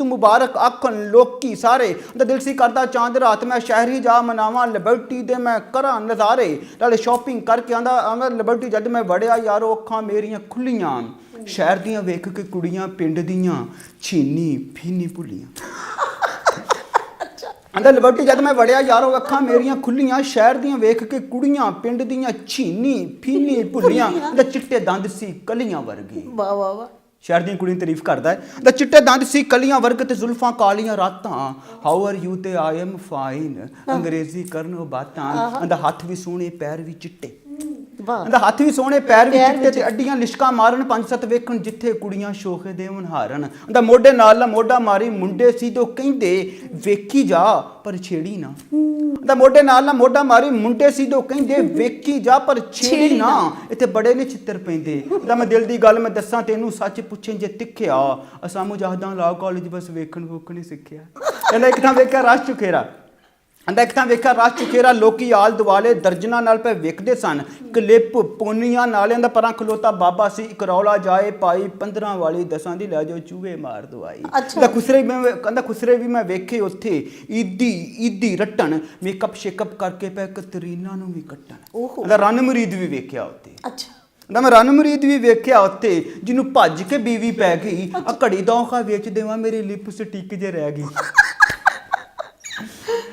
ਮੁਬਾਰਕ ਆਖਣ ਲੋਕੀ ਸਾਰੇ। ਤਾਂ ਦਿਲ ਸੀ ਕਰਦਾ ਚਾਂਦ ਰਾਤ ਮੈਂ ਸ਼ਹਿਰ ਹੀ ਜਾ ਮਨਾਵਾਂ। ਲਿਬਰਟੀ ਦੇ ਮੈਂ ਕਰਾਂ ਨਜ਼ਾਰੇ, ਨਾਲੇ ਸ਼ਾਪਿੰਗ ਕਰਕੇ ਆਂਦਾ ਲਿਬਰਟੀ ਜਦ ਮੈਂ ਵੜਿਆ ਯਾਰੋ ਅੱਖਾਂ ਮੇਰੀਆਂ ਖੁੱਲੀਆਂ। ਸ਼ਹਿਰ ਦੀਆਂ ਵੇਖ ਕੇ ਕੁੜੀਆਂ ਪਿੰਡ ਦੀਆਂ ਛੀਨੀ ਫੀਨੀ ਭੁੱਲੀਆਂ। ਆਂਦਾ ਲਿਬਰਟੀ ਜਦ ਮੈਂ ਵੜਿਆ ਯਾਰੋ ਅੱਖਾਂ ਮੇਰੀਆਂ ਖੁੱਲੀਆਂ। ਸ਼ਹਿਰ ਦੀਆਂ ਵੇਖ ਕੇ ਕੁੜੀਆਂ ਪਿੰਡ ਦੀਆਂ ਛੀਨੀ ਫੀਨੀ ਭੁੱਲੀਆਂ। ਆਂਦਾ ਚਿੱਟੇ ਦੰਦ ਸੀ ਕਲੀਆਂ ਵਰਗੇ। ਵਾਹ ਵਾਹ ਵਾਹ। ਸ਼ਹਿਰ ਦੀਆਂ ਕੁੜੀਆਂ ਦੀ ਤਾਰੀਫ ਕਰਦਾ ਹੈ। ਦਾ ਚਿੱਟੇ ਦੰਦ ਸੀ ਕਲੀਆਂ ਵਰਗ ਤੇ ਜ਼ੁਲਫਾਂ ਕਾਲੀਆਂ ਰਾਤਾਂ, ਹਾਊ ਆਰ ਯੂ ਤੇ ਆਈ ਐਮ ਫਾਈਨ, ਅੰਗਰੇਜ਼ੀ ਕਰਨ ਉਹ ਬਾਤਾਂ, ਦਾ ਹੱਥ ਵੀ ਸੋਹਣੇ ਪੈਰ ਵੀ ਚਿੱਟੇ, ਵਾਹ ਦਾ ਹੱਥ ਵੀ ਸੋਹਣੇ ਪੈਰ ਵੀ ਚਿੱਟੇ ਤੇ ਅੱਡੀਆਂ ਲਿਸ਼ਕਾਂ ਮਾਰਨ, 5-7 ਵੇਖਣ ਜਿੱਥੇ ਕੁੜੀਆਂ ਸ਼ੋਖੇ ਦੇ ਹਾਰਨ, ਦਾ ਮੋਢੇ ਨਾਲ ਮੋਢਾ ਮਾਰੀ ਮੁੰਡੇ ਸੀ ਜੋ ਕਹਿੰਦੇ ਵੇਖੀ ਜਾ ਪਰ ਛੇੜੀ ਨਾ, ਦਾ ਮੋਢੇ ਨਾਲ ਮੋਢਾ ਮਾਰੀ ਮੁੰਡੇ ਸੀ ਜੋ ਕਹਿੰਦੇ ਵੇਖੀ ਜਾ ਪਰ ਛੇੜੀ ਨਾ, ਇੱਥੇ ਬੜੇ ਨੇ ਛਿੱਤਰ ਪੈਂਦੇ, ਦਾ ਮੈਂ ਦਿਲ ਦੀ ਗੱਲ ਮੈਂ ਦੱਸਾਂ ਤੈਨੂੰ ਸੱਚ ਪੁੱਛੇ ਜੇ ਤਿੱਖਿਆ, ਅਸਾਂ ਮੁਜਾਹਦਾਂ ਲਾ ਕਾਲਜ ਬਸ ਵੇਖਣ ਵੋਖਣ ਹੀ ਸਿੱਖਿਆ। ਕਹਿੰਦਾ ਇੱਕ ਥਾਂ ਵੇਖਿਆ ਰਸ਼ ਚੁਖੇਰਾ, ਕਹਿੰਦਾ ਇੱਕ ਥਾਂ ਵੇਖਿਆ ਰਸ਼ ਚੁਖੇਰਾ, ਲੋਕੀ ਆਲ ਦੁਆਲੇ ਦਰਜਨਾਂ ਨਾਲ ਪਏ ਵੇਖਦੇ ਸਨ, ਕਲਿੱਪ ਪੋਨੀਆਂ ਨਾਲਿਆਂ ਦਾ ਪਰਾਂ ਖਲੋਤਾ ਬਾਬਾ ਸੀ, ਇੱਕ ਰੌਲਾ ਜਾਏ ਪਾਈ 15 ਵਾਲੀ 10 ਦੀ ਲੈ ਜਾਓ ਚੂਹੇ ਮਾਰ ਦਵਾਈ। ਕਹਿੰਦਾ ਖੁਸਰੇ ਵੀ ਮੈਂ ਵੇਖੇ ਉੱਥੇ ਈਦੀ ਰੱਟਣ, ਮੇਕਅਪ ਸ਼ੇਕਅਪ ਕਰਕੇ ਪਏ ਕਤਰੀਨਾ ਨੂੰ ਵੀ ਕੱਟਣ। ਕਹਿੰਦਾ ਰਣ ਮੁਰੀਦ ਵੀ ਵੇਖਿਆ ਉੱਥੇ, ਕਹਿੰਦਾ ਮੈਂ ਰਣ ਮੁਰੀਦ ਵੀ ਵੇਖਿਆ ਉੱਥੇ, ਜਿਹਨੂੰ ਭੱਜ ਕੇ ਬੀਵੀ ਪੈ ਗਈ, ਆ ਘੜੀ ਦੌਖਾ ਵੇਚ ਦੇਵਾਂ ਮੇਰੀ ਲਿਪਸਟਿਕ ਜੇ ਰਹਿ ਗਈ।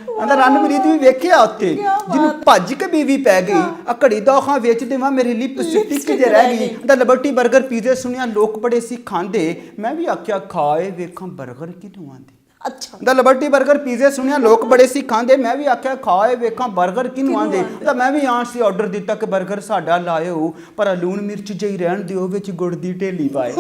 ਕਹਿੰਦਾ ਰਣ ਮੁਰੀਦ ਵੀ ਵੇਖਿਆ ਉੱਥੇ, ਜਿਹਨੂੰ ਭੱਜ ਕੇ ਬੀਵੀ ਪੈ ਗਈ, ਆ ਘੜੀ ਦੌਖਾ ਵੇਚ ਦੇਵਾਂ ਮੇਰੀ ਲਿਪਸਟਿਕ ਜੇ ਰਹਿ ਗਈ। ਕਹਿੰਦਾ ਲਿਬਰਟੀ 버ਗਰ ਪੀਜ਼ੇ ਸੁਣਿਆ ਲੋਕ ਬੜੇ ਸੀ ਖਾਂਦੇ, ਮੈਂ ਵੀ ਆਖਿਆ ਖਾਏ ਵੇਖਾਂ 버ਗਰ ਕਿਨੂੰ ਆਂਦੇ। ਦਾ ਲਿਬਰਟੀ 버ਗਰ ਪੀਜ਼ੇ ਸੁਣਿਆ ਲੋਕ ਬੜੇ ਸੀ ਖਾਂਦੇ, ਮੈਂ ਵੀ ਆਖਿਆ ਖਾਏ ਵੇਖਾਂ 버ਗਰ ਕਿਨੂੰ ਆਂਦੇ। ਤਾਂ ਮੈਂ ਵੀ ਆਣ ਸੀ ਆਰਡਰ ਦਿੱਤਾ ਕਿ 버ਗਰ ਸਾਡਾ ਲਾਇਓ, ਪਰ ਲੂਣ ਮਿਰਚ ਜਿਹੀ ਰਹਿਣ ਦਿਓ, ਵਿੱਚ ਗੁੜ ਦੀ ਢੇਲੀ ਪਾਏ।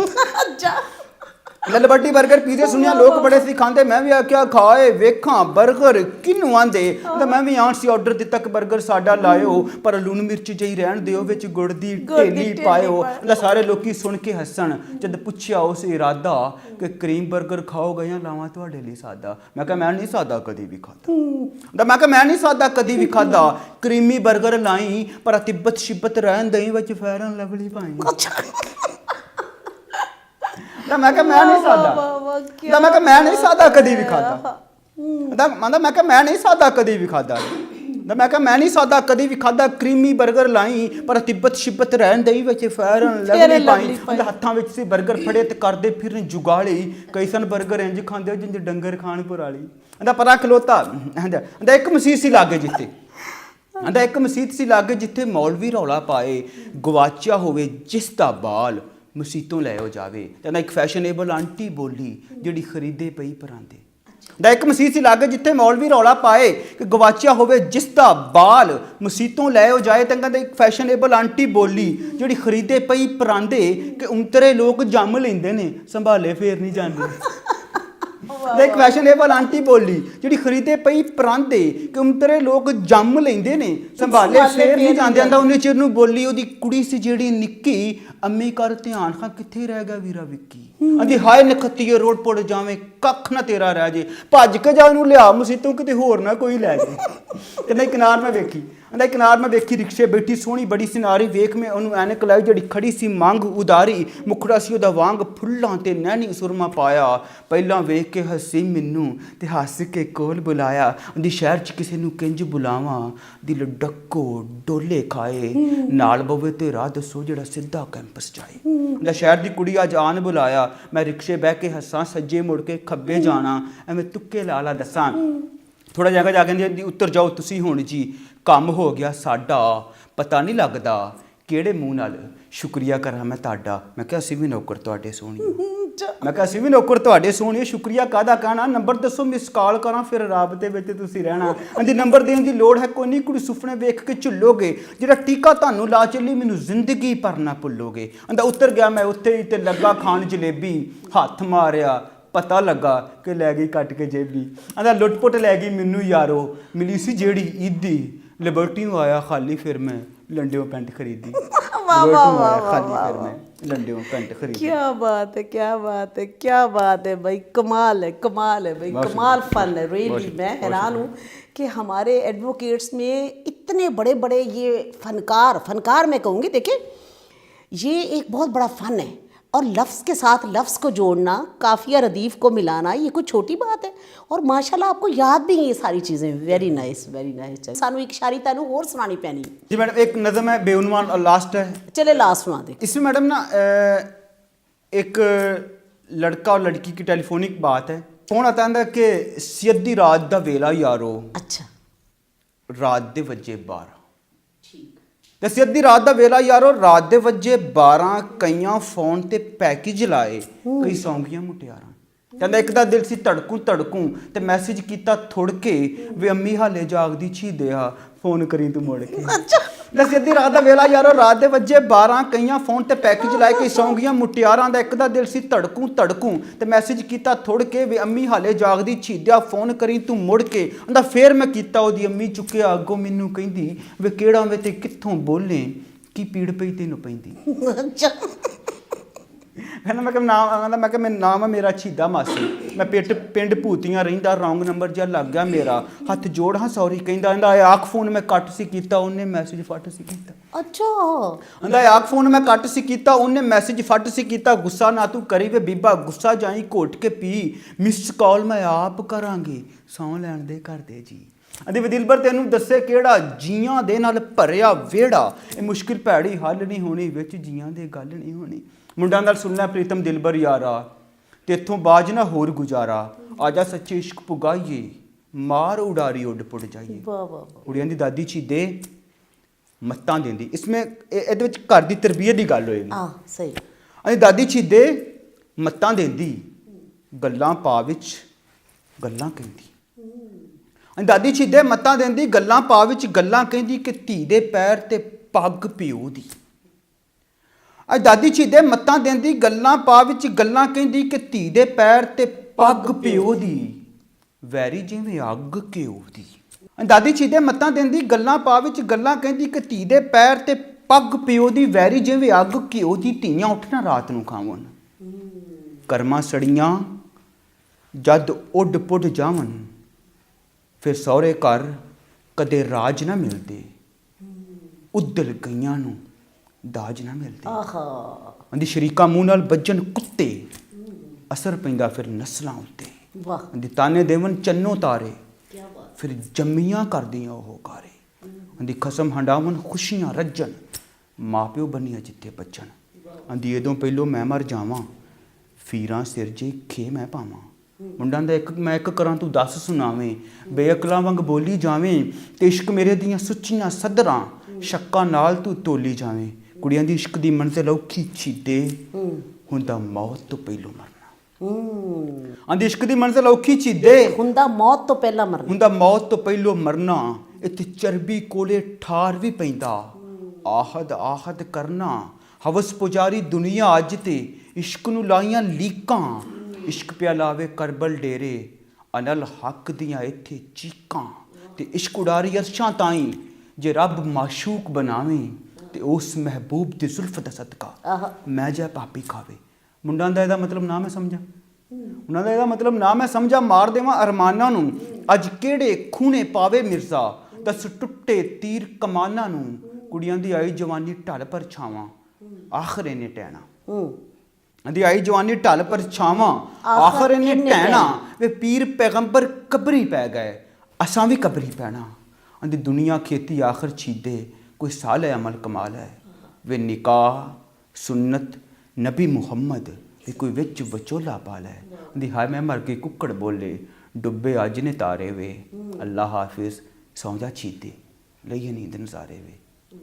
ਲਿਬਰਟੀ 버ਗਰ ਪੀਜ਼ੇ ਸੁਣਿਆ ਲੋਕ ਬੜੇ ਸੀ ਖਾਂਦੇ, ਮੈਂ ਵੀ ਆਖਿਆ ਖਾਏ ਵੇਖਾਂ 버ਗਰ ਕਿਨੂੰ ਆਂਦੇ। ਤਾਂ ਮੈਂ ਵੀ ਆਣ ਸੀ ਆਰਡਰ ਦਿੱਤਾ ਕਿ 버ਗਰ ਸਾਡਾ ਲਾਇਓ, ਪਰ ਲੂਣ ਮਿਰਚ ਜਿਹੀ ਰਹਿਣ ਦਿਓ, ਵਿੱਚ ਗੁੜ ਦੀ ਢੇਲੀ ਪਾਇਓ। ਤਾਂ ਸਾਰੇ ਲੋਕੀ ਸੁਣ ਕੇ ਹੱਸਣ, ਜਦ ਪੁੱਛਿਆ ਉਸ ਇਰਾਦਾ ਕਿ ਕਰੀਮ 버ਗਰ ਖਾਓਗੇ ਜਾਂ ਲਾਵਾਂ ਤੁਹਾਡੇ ਲਈ ਸਾਦਾ। ਮੈਂ ਕਿਹਾ ਮੈਂ ਨਹੀਂ ਸਾਦਾ ਕਦੀ ਵੀ ਖਾਦਾ। ਮੈਂ ਕਿਹਾ ਮੈਂ ਨਹੀਂ ਸਾਦਾ ਕਦੀ ਵੀ ਖਾਦਾ, ਕਰੀਮੀ 버ਗਰ ਲਾਈ, ਪਰ ਤਿੱਬਤ ਸ਼ਿੱਬਤ ਰਹਿਣ ਦਹੀਂ ਵਿੱਚ ਫੈਰਨ ਲਵਲੀ ਪਾਈ। ਤਾਂ ਮੈਂ ਕਿਹਾ ਮੈਂ ਨਹੀਂ ਸਾਦਾ, ਤਾਂ ਮੈਂ ਕਿਹਾ ਮੈਂ ਨਹੀਂ ਸਾਦਾ ਕਦੀ ਵੀ ਖਾਦਾ। ਮੈਂ ਕਿਹਾ ਮੈਂ ਨਹੀਂ ਸਾਦਾ ਕਦੀ ਵੀ ਖਾਦਾ, ਮੈਂ ਕਿਹਾ ਮੈਂ ਨਹੀਂ ਸਾਦਾ ਕਦੀ ਵੀ ਖਾਦਾ, ਕਰੀਮੀ 버ਗਰ ਲਾਈ, ਪਰ ਤਿੱਬਤ ਸ਼ਿੱਬਤ ਰਹਿਣ ਦਹੀਂ ਵਿੱਚ ਫੈਰਨ ਲਵਲੀ ਪਾਈ। ਹੱਥਾਂ ਵਿੱਚ ਸੀ 버ਗਰ ਫੜੇ ਤੇ ਕਰਦੇ ਫਿਰਨ ਜੁਗਾਲੀ, ਕਈ ਸਨ 버ਗਰ ਇੰਜ ਖਾਂਦੇ ਜਿੰਜ ਡੰਗਰ ਖਾਣ ਪੁਰਾਲੀ। ਕਹਿੰਦਾ ਪਰਾਂ ਖਲੋਤਾ, ਕਹਿੰਦਾ ਇੱਕ ਮਸੀਤ ਸੀ ਲਾਗੇ ਜਿੱਥੇ, ਕਹਿੰਦਾ ਇੱਕ ਮਸੀਤ ਸੀ ਲਾਗੇ ਜਿੱਥੇ ਮੌਲਵੀ ਰੌਲਾ ਪਾਏ, ਗਵਾਚਿਆ ਹੋਵੇ ਜਿਸ ਦਾ ਬਾਲ ਮਸੀਤੋਂ ਲੈ ਹੋ ਜਾਵੇ। ਕਹਿੰਦਾ ਇੱਕ ਫੈਸ਼ਨੇਬਲ ਆਂਟੀ ਬੋਲੀ ਜਿਹੜੀ ਖਰੀਦੇ ਪਈ ਪਰਾਂਦੇ। ਦਾ ਇੱਕ ਮਸੀਤ ਸੀ ਲਾਗੇ ਜਿੱਥੇ ਮੌਲਵੀ ਰੌਲਾ ਪਾਏ ਕਿ ਗਵਾਚਿਆ ਹੋਵੇ ਜਿਸ ਦਾ ਬਾਲ ਮਸੀਤੋਂ ਲੈ ਹੋ ਜਾਏ। ਤਾਂ ਕਹਿੰਦਾ ਇੱਕ ਫੈਸ਼ਨੇਬਲ ਆਂਟੀ ਬੋਲੀ ਜਿਹੜੀ ਖਰੀਦੇ ਪਈ ਪਰਾਂਦੇ, ਕਿ ਉਂਤਰੇ ਲੋਕ ਜੰਮ ਲੈਂਦੇ ਨੇ ਸੰਭਾਲੇ ਫੇਰ ਨਹੀਂ ਜਾਂਦੇ। ਇੱਕ ਫੈਸ਼ਨੇਬਲ ਆਂਟੀ ਬੋਲੀ ਜਿਹੜੀ ਖਰੀਦੇ ਪਈ ਪਰਾਂਦੇ, ਕਿ ਉਂਤਰੇ ਲੋਕ ਜੰਮ ਲੈਂਦੇ ਨੇ ਸੰਭਾਲੇ ਫੇਰ ਨਹੀਂ ਜਾਂਦੇ। ਆਂਦਾ ਉਹਨੇ ਚਿਰ ਨੂੰ ਬੋਲੀ ਉਹਦੀ ਕੁੜੀ ਸੀ ਜਿਹੜੀ ਨਿੱਕੀ, ਅੰਮੀ ਕਰ ਧਿਆਨ ਖਾਂ ਕਿੱਥੇ ਰਹਿ ਗਿਆ ਵੀਰਾ ਵਿੱਕੀ। ਆਂਦੀ ਹਾਏ ਨਖੱਤੀਏ ਰੋਡ ਪੁੜ ਜਾਵੇਂ ਕੱਖ ਨਾ ਤੇਰਾ ਰਹਿ ਜੇ, ਭੱਜ ਕੇ ਜਾ ਉਹਨੂੰ ਲਿਆ ਮਸੀਤੋਂ ਕਿਤੇ ਹੋਰ ਨਾ ਕੋਈ ਲੈ ਜੇ। ਕਹਿੰਦਾ ਕਿਨਾਰ ਮੈਂ ਵੇਖੀ, ਕਹਿੰਦਾ ਕਿਨਾਰ ਮੈਂ ਵੇਖੀ ਰਿਕਸ਼ੇ ਬੈਠੀ ਸੋਹਣੀ ਬੜੀ ਸਿਨਾਰੀ, ਵੇਖ ਮੈਂ ਉਹਨੂੰ ਐਨਕ ਲਾਈ ਜਿਹੜੀ ਖੜੀ ਸੀ ਮੰਗ ਉਦਾਰੀ, ਮੁਖੜਾ ਸੀ ਉਹਦਾ ਵਾਂਗ ਫੁੱਲਾਂ ਤੇ ਨੈਣੀ ਸੁਰਮਾ ਪਾਇਆ, ਪਹਿਲਾਂ ਵੇਖ ਕੇ ਹੱਸੀ ਮੈਨੂੰ ਤੇ ਹੱਸ ਕੇ ਕੋਲ ਬੁਲਾਇਆ। ਉਹਦੀ ਸ਼ਹਿਰ 'ਚ ਕਿਸੇ ਨੂੰ ਕਿੰਜ ਬੁਲਾਵਾਂ, ਦਿਲ ਡੱਕੋ ਡੋਲੇ ਖਾਏ, ਨਾਲ ਬਵੇ ਤੇ ਰਾਹ ਦੱਸੋ ਜਿਹੜਾ ਸਿੱਧਾ ਕੈਂਪਸ ਜਾਏ। ਉਹਦਾ ਸ਼ਹਿਰ ਦੀ ਕੁੜੀ ਅੱਜ ਆਣ ਬੁਲਾਇਆ, ਮੈਂ ਰਿਕਸ਼ੇ ਬਹਿ ਕੇ ਹੱਸਾਂ, ਸੱਜੇ ਮੁੜ ਕੇ ਖੱਬੇ ਜਾਣਾ, ਐਵੇਂ ਤੁੱਕੇ ਲਾ ਦੱਸਾਂ। ਥੋੜਾ ਜਗ੍ਹਾ ਜਾ ਕੇ ਉੱਤਰ ਜਾਓ ਤੁਸੀਂ ਹੁਣ ਜੀ, ਕੰਮ ਹੋ ਗਿਆ ਸਾਡਾ, ਪਤਾ ਨਹੀਂ ਲੱਗਦਾ ਕਿਹੜੇ ਮੂੰਹ ਨਾਲ ਸ਼ੁਕਰੀਆ ਕਰਾਂ ਮੈਂ ਤੁਹਾਡਾ। ਮੈਂ ਕਿਹਾ ਅਸੀਂ ਵੀ ਨੌਕਰ ਤੁਹਾਡੇ ਸੋਹਣੀਏ, ਮੈਂ ਕਿਹਾ ਅਸੀਂ ਵੀ ਨੌਕਰ ਤੁਹਾਡੇ ਸੋਹਣੀਏ, ਸ਼ੁਕਰੀਆ ਕਾਹਦਾ ਕਹਿਣਾ, ਨੰਬਰ ਦੱਸੋ ਮਿਸ ਕਾਲ ਕਰਾਂ ਫਿਰ ਰਾਬਤੇ ਵਿੱਚ ਤੁਸੀਂ ਰਹਿਣਾ। ਕਹਿੰਦੀ ਨੰਬਰ ਦੇਣ ਦੀ ਲੋੜ ਹੈ ਕੋਈ ਨਹੀਂ, ਕੁੜੀ ਸੁਪਨੇ ਵੇਖ ਕੇ ਝੁੱਲੋਗੇ, ਜਿਹੜਾ ਟੀਕਾ ਤੁਹਾਨੂੰ ਲਾ ਚੱਲੀ ਮੈਨੂੰ ਜ਼ਿੰਦਗੀ ਭਰ ਨਾ ਭੁੱਲੋਗੇ। ਕਹਿੰਦਾ ਉੱਤਰ ਗਿਆ ਮੈਂ ਉੱਥੇ ਹੀ ਤੇ ਲੱਗਾ ਖਾਣ ਜਲੇਬੀ, ਹੱਥ ਮਾਰਿਆ ਪਤਾ ਲੱਗਾ ਕਿ ਲੈ ਗਈ ਕੱਟ ਕੇ ਜੇਬੀ। ਕਹਿੰਦਾ ਲੁੱਟ-ਪੁੱਟ ਲੈ ਗਈ ਮੈਨੂੰ ਯਾਰੋ, ਮਿਲੀ ਸੀ ਜਿਹੜੀ ਈਦੀ, ਲਿਬਰਟੀ ਨੂੰ ਆਇਆ ਖਾਲੀ ਫਿਰ ਮੈਂ ਲੰਡਿਓਂ ਪੈਂਟ ਖਰੀਦੀ। ਵਾਹ ਵਾਹ ਵਾਹ ਖਾਲੀ ਫਿਰ ਮੈਂ लंडियों पेंट खरीदी। क्या बात है, क्या बात है, क्या बात है भाई, कमाल है, कमाल है भाई, कमाल फन है रियली। मैं हैरान हूँ कि हमारे एडवोकेट्स में इतने बड़े बड़े ये फनकार मैं कहूँगी। देखिए ये एक बहुत बड़ा फ़न है, और लफ्ज़ के साथ लफ्ज़ को जोड़ना, काफ़िया रदीफ़ को मिलाना, ये कोई छोटी बात है। और माशाल्लाह आपको याद भी हैं ये सारी चीज़ें। Very nice, very nice. सानू एक शायरी तैनू होर सुनानी पैनी जी मैडम। एक नज़म है बेउनवान, लास्ट है, चले लास्ट सुना दे। इसमें मैडम ना एक लड़का और लड़की की टेलीफोनिक बात है। कौन आता है कि सियदी रात दा वेला यारो, अच्छा रात दे वजे 12, ਤੇ ਅਸੀਂ ਅੱਧੀ ਰਾਤ ਦਾ ਵੇਲਾ ਯਾਰੋ, ਰਾਤ ਦੇ ਵੱਜੇ 12, ਕਈਆਂ ਫੋਨ ਤੇ ਪੈਕੇਜ ਲਾਏ, ਕਈ ਸੌਂ ਗਈਆਂ ਮੁਟਿਆਰਾਂ। ਕਹਿੰਦਾ ਇੱਕ ਦਾ ਦਿਲ ਸੀ ਧੜਕੂ ਧੜਕੂ, ਤੇ ਮੈਸੇਜ ਕੀਤਾ ਥੁੜ ਕੇ, ਵੇ ਅੰਮੀ ਹਾਲੇ ਜਾਗਦੀ ਛੀਦੇ ਆ, ਫੋਨ ਕਰੀ ਤੂੰ ਮੁੜ ਕੇ। ਅਸੀਂ ਅੱਧੀ ਰਾਤ ਦਾ ਵੇਲਾ ਯਾਰੋ, ਰਾਤ ਦੇ ਵੱਜੇ 12, ਕਈਆਂ ਫੋਨ ਤੇ ਪੈਕੇਜ ਲਾਏ, ਕਈ ਸੌਂ ਗਈਆਂ ਮੁਟਿਆਰਾਂ ਦਾ ਇੱਕ ਦਾ ਦਿਲ ਸੀ ਧੜਕੂ ਧੜਕੂ, ਤੇ ਮੈਸੇਜ ਕੀਤਾ ਥੁੜ ਕੇ, ਵੇ ਅੰਮੀ ਹਾਲੇ ਜਾਗਦੀ ਛੀਦਿਆ, ਫੋਨ ਕਰੀ ਤੂੰ ਮੁੜ ਕੇ। ਕਹਿੰਦਾ ਫੇਰ ਮੈਂ ਕੀਤਾ, ਉਹਦੀ ਅੰਮੀ ਚੁੱਕਿਆ ਅੱਗੋਂ ਮੈਨੂੰ ਕਹਿੰਦੀ, ਵੇ ਕਿਹੜਾ ਵੇ ਤੇ ਕਿੱਥੋਂ ਬੋਲੇ, ਕੀ ਪੀੜ ਪਈ ਤੈਨੂੰ ਪੈਂਦੀ। ਕਹਿੰਦਾ ਮੈਂ ਕਿਹਾ ਨਾਮ ਆ ਮੇਰਾ ਛੀਦਾ ਮਾਸੀ, ਮੈਂ ਪਿੰਡ ਭੂਤੀਆਂ ਰਹਿੰਦਾ, ਰੌਂਗ ਨੰਬਰ ਜਿਹਾ ਲੱਗ ਗਿਆ ਮੇਰਾ, ਹੱਥ ਜੋੜ ਹਾਂ ਸੌਰੀ ਕਹਿੰਦਾ। ਕਹਿੰਦਾ ਆਖ ਫੋਨ ਮੈਂ ਕੱਟ ਸੀ ਕੀਤਾ, ਉਹਨੇ ਮੈਸੇਜ ਫੱਟ ਸੀ ਕੀਤਾ। ਅੱਛਾ। ਕਹਿੰਦਾ ਆਖ ਫੋਨ ਮੈਂ ਕੱਟ ਸੀ ਕੀਤਾ, ਉਹਨੇ ਮੈਸੇਜ ਫੱਟ ਸੀ ਕੀਤਾ, ਗੁੱਸਾ ਨਾ ਤੂੰ ਕਰੀ ਵੇ ਬੀਬਾ, ਗੁੱਸਾ ਜਾਈ ਘੋਟ ਕੇ ਪੀ, ਮਿਸ ਕਾਲ ਮੈਂ ਆਪ ਕਰਾਂਗੀ, ਸੌਂ ਲੈਣ ਦੇ ਘਰ ਦੇ ਜੀ। ਅਦੀ ਦਿਲਬਰ ਤੈਨੂੰ ਦੱਸੇ ਕਿਹੜਾ, ਜੀਆਂ ਦੇ ਨਾਲ ਭਰਿਆ ਵਿਹੜਾ, ਇਹ ਮੁਸ਼ਕਿਲ ਭੈੜੀ ਹੱਲ ਨਹੀਂ ਹੋਣੀ, ਵਿੱਚ ਜੀਆਂ ਦੇ ਗੱਲ ਨਹੀਂ ਹੋਣੀ। ਮੁੰਡਿਆਂ ਨਾਲ ਸੁਣਨਾ ਪ੍ਰੀਤਮ ਦਿਲਬਰ ਯਾਰਾ, ਤੇ ਇੱਥੋਂ ਬਾਜ ਨਾ ਹੋਰ ਗੁਜ਼ਾਰਾ, ਆਜਾ ਸੱਚੇ ਇਸ਼ਕ ਪੁਗਾਈਏ, ਮਾਰ ਉਡਾਰੀ ਉੱਡ ਪੁੱਟ ਜਾਈਏ। ਵਾਹ ਵਾਹ ਵਾਹ। ਕੁੜੀਆਂ ਦੀ ਦਾਦੀ ਛੀਦੇ ਮੱਤਾਂ ਦਿੰਦੀ, ਇਹਦੇ ਵਿੱਚ ਘਰ ਦੀ ਤਰਬੀਅਤ ਦੀ ਗੱਲ ਹੋਏਗੀ। ਸਹੀ। ਅਦੀ ਦਾਦੀ ਛੀਦੇ ਮੱਤਾਂ ਦਿੰਦੀ, ਗੱਲਾਂ ਪਾ ਵਿੱਚ ਗੱਲਾਂ ਕਹਿੰਦੀ। ਦਾਦੀ ਛੀਦੇ ਮੱਤਾਂ ਦਿੰਦੀ, ਗੱਲਾਂ ਪਾ ਵਿੱਚ ਗੱਲਾਂ ਕਹਿੰਦੀ, ਕਿ ਧੀ ਦੇ ਪੈਰ ਤੇ ਪੱਗ ਪਿਓ ਦੀ। ਅੱਜ ਦਾਦੀ ਛੀਦੇ ਮੱਤਾਂ ਦਿੰਦੀ, ਗੱਲਾਂ ਪਾ ਵਿੱਚ ਗੱਲਾਂ ਕਹਿੰਦੀ, ਕਿ ਧੀ ਦੇ ਪੈਰ ਤੇ ਪੱਗ ਪਿਓ ਦੀ, ਵੈਰੀ ਜਿਵੇਂ ਅੱਗ ਘਿਓ ਦੀ। ਦਾਦੀ ਛੀਦੇ ਮੱਤਾਂ ਦਿੰਦੀ, ਗੱਲਾਂ ਪਾ ਵਿੱਚ ਗੱਲਾਂ ਕਹਿੰਦੀ, ਕਿ ਧੀ ਦੇ ਪੈਰ ਤੇ ਪੱਗ ਪਿਓ ਦੀ, ਵੈਰੀ ਜਿਵੇਂ ਅੱਗ ਘਿਓ ਦੀ, ਧੀਆਂ ਉੱਠਣਾ ਰਾਤ ਨੂੰ ਖਾਵਣ, ਕਰਮਾਂ ਸੜੀਆਂ ਜਦ ਉੱਡ ਪੁੱਡ ਜਾਵਣ, ਫਿਰ ਸਹੁਰੇ ਘਰ ਕਦੇ ਰਾਜ ਨਾ ਮਿਲਦੇ, ਉੱਦਲ ਗਈਆਂ ਨੂੰ ਦਾਜ ਨਾ ਮਿਲਦੇ। ਆਂਦੀ ਸ਼ਰੀਕਾ ਮੂੰਹ ਨਾਲ ਵੱਜਣ ਕੁੱਤੇ, ਅਸਰ ਪੈਂਦਾ ਫਿਰ ਨਸਲਾਂ ਉੱਤੇ। ਵਾਹ। ਆਂਦੀ ਤਾਨੇ ਦੇਵਨ ਚੰਨੋ ਤਾਰੇ, ਫਿਰ ਜੰਮੀਆਂ ਕਰਦੀਆਂ ਉਹ ਕਾਰੇ। ਆਂਦੀ ਖਸਮ ਹੰਡਾਵਨ ਖੁਸ਼ੀਆਂ ਰੱਜਣ, ਮਾਪਿਓ ਬੰਨੀਆਂ ਜਿੱਥੇ ਬੱਚਣ। ਆਂਦੀ ਇਹਦੋਂ ਪਹਿਲੋਂ ਮੈਂ ਮਰ ਜਾਵਾਂ, ਫੀਰਾਂ ਸਿਰ ਜੇ ਖੇ ਮੈਂ ਪਾਵਾਂ। ਮੁੰਡਾਂ ਦਾ ਮੈਂ ਇੱਕ ਕਰਾਂ ਤੂੰ 10 ਸੁਣਾਵੇਂ, ਬੇਅਕਲਾਂ ਵਾਂਗ ਬੋਲੀ ਜਾਵੇਂ, ਤੇ ਇਸ਼ਕ ਮੇਰੇ ਦੀਆਂ ਸੁੱਚੀਆਂ ਸੱਦਰਾਂ, ਸ਼ੱਕਾਂ ਨਾਲ ਤੂੰ ਤੋਲੀ ਜਾਵੇਂ। ਕੁੜੀਆਂ ਦੀ ਇਸ਼ਕ ਦੀ ਮੰਜ਼ਿਲ ਔਖੀ ਛੀਦੇ, ਹੁੰਦਾ ਮੌਤ ਤੋਂ ਪਹਿਲੋਂ ਮਰਨਾ। ਆਂਦੀ ਇਸ਼ਕ ਦੀ ਮੰਜ਼ਿਲ ਔਖੀ ਛੀਦੇ, ਹੁੰਦਾ ਮੌਤ ਤੋਂ ਪਹਿਲਾਂ ਮਰਨਾ, ਹੁੰਦਾ ਮੌਤ ਤੋਂ ਪਹਿਲੋਂ ਮਰਨਾ। ਇੱਥੇ ਚਰਬੀ ਕੋਲੇ ਠਾਰ ਵੀ ਪੈਂਦਾ, ਆਹਦ ਆਹਦ ਕਰਨਾ। ਹਵਸ ਪੁਜਾਰੀ ਦੁਨੀਆ ਅੱਜ ਤੇ, ਇਸ਼ਕ ਨੂੰ ਲਾਈਆਂ ਲੀਕਾਂ, ਇਸ਼ਕ ਪਿਆ ਲਾਵੇ ਕਰਬਲ ਡੇਰੇ, ਅਨਲ ਹੱਕ ਦੀਆਂ ਇੱਥੇ ਚੀਕਾਂ। ਤੇ ਇਸ਼ਕ ਉਡਾਰੀ ਅਰਸ਼ਾਂ ਤਾਈਂ, ਜੇ ਰੱਬ ਮਾਸ਼ੂਕ ਬਣਾਵੇ, ਤੇ ਉਸ ਮਹਿਬੂਬ ਦੀ ਜ਼ੁਲਫ ਦਾ ਸਦਕਾ ਮੈਂ ਜਾ ਪਾਪੀ ਖਾਵੇ। ਮੁੰਡਿਆਂ ਦਾ ਇਹਦਾ ਮਤਲਬ ਨਾ ਮੈਂ ਸਮਝਾਂ, ਉਹਨਾਂ ਦਾ ਇਹਦਾ ਮਤਲਬ ਨਾ ਮੈਂ ਸਮਝਾਂ, ਮਾਰ ਦੇਵਾਂ ਅਰਮਾਨਾਂ ਨੂੰ, ਅੱਜ ਕਿਹੜੇ ਖੂਨੇ ਪਾਵੇ ਮਿਰਜ਼ਾ, ਦਸ ਟੁੱਟੇ ਤੀਰ ਕਮਾਨਾਂ ਨੂੰ। ਕੁੜੀਆਂ ਦੀ ਆਈ ਜਵਾਨੀ ਢਲ ਪਰ ਛਾਵਾਂ, ਆਖਰ ਇਹਨੇ ਟਹਿਣਾ। ਆਂਦੀ ਆਈ ਜਵਾਨੀ ਢਲ ਪਰ ਛਾਵਾਂ, ਆਖਰ ਇਹਨੇ ਟਹਿਣਾ। ਵੇ ਪੀਰ ਪੈਗੰਬਰ ਕਬਰੀ ਪੈ ਗਏ, ਅਸਾਂ ਵੀ ਕਬਰੀ ਪੈਣਾ। ਆਂਦੀ ਦੁਨੀਆ ਖੇਤੀ ਆਖਰ ਛੀਦੇ, ਕੋਈ ਸਾਲ ਅਮਲ ਕਮਾਲ ਹੈ। ਵੇ ਨਿਕਾਹ ਸੁन्नत ਨਬੀ ਮੁਹੰਮਦ, ਵੇ ਕੋਈ ਵਿੱਚ ਵਿਚੋਲਾ ਪਾਲ ਹੈ। ਆਂਦੀ ਹਾਏ ਮੈਂ ਮਰ ਕੇ ਕੁੱਕੜ ਬੋਲੇ, ਡੁੱਬੇ ਅੱਜ ਨੇ ਤਾਰੇ ਵੇ, ਅੱਲਾ ਹਾਫਿਜ਼ ਸੌਂ ਜਾ ਛੀਦੇ, ਲਈਏ ਨੀਂਦ ਨਜ਼ਾਰੇ ਵੇ,